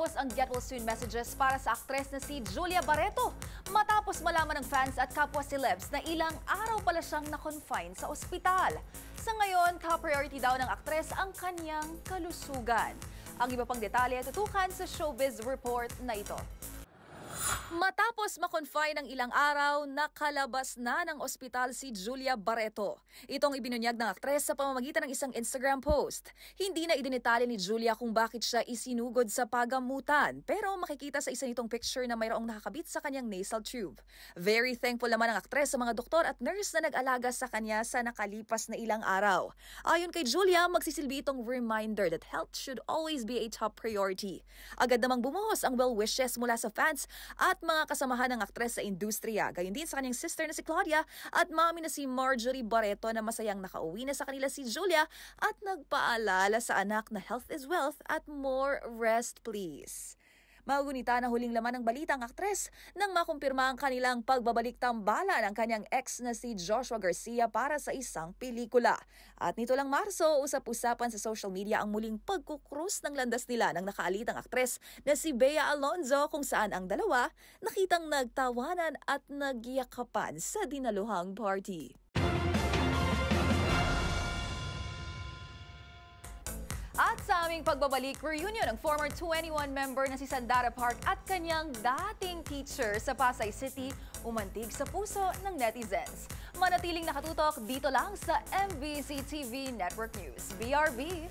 Bumuhos ang get well soon messages para sa aktres na si Julia Barreto matapos malaman ng fans at kapwa celebs na ilang araw pala siyang na-confine sa ospital. Sa ngayon, top-priority daw ng aktres ang kanyang kalusugan. Ang iba pang detalye tutukan sa Showbiz Report na ito. Matapos makonfine ng ilang araw, nakalabas na ng ospital si Julia Barreto. Itong ibinunyag ng aktres sa pamamagitan ng isang Instagram post. Hindi na idinitalya ni Julia kung bakit siya isinugod sa pagamutan, pero makikita sa isa nitong picture na mayroong nakakabit sa kanyang nasal tube. Very thankful naman ang aktres sa mga doktor at nurse na nag-alaga sa kanya sa nakalipas na ilang araw. Ayon kay Julia, magsisilbi itong reminder that health should always be a top priority. Agad namang bumuhos ang well wishes mula sa fans at mga kasamahan ng aktres sa industriya, gayon din sa kanyang sister na si Claudia at mami na si Marjorie Barreto na masayang nakauwi na sa kanila si Julia at nagpaalala sa anak na health is wealth at more rest please. Magunita na huling laman ng balita ang aktres nang makumpirma ang kanilang pagbabalik tambala ng kanyang ex na si Joshua Garcia para sa isang pelikula. At nito lang Marso, usap-usapan sa social media ang muling pagkukrus ng landas nila ng nakaalitang aktres na si Bea Alonzo kung saan ang dalawa nakitang nagtawanan at nagyakapan sa dinaluhang party. At sa aming pagbabalik, reunion ng former 21 member na si Sandara Park at kanyang dating teacher sa Pasay City umantig sa puso ng netizens. Manatiling nakatutok dito lang sa MBC TV Network News. BRB!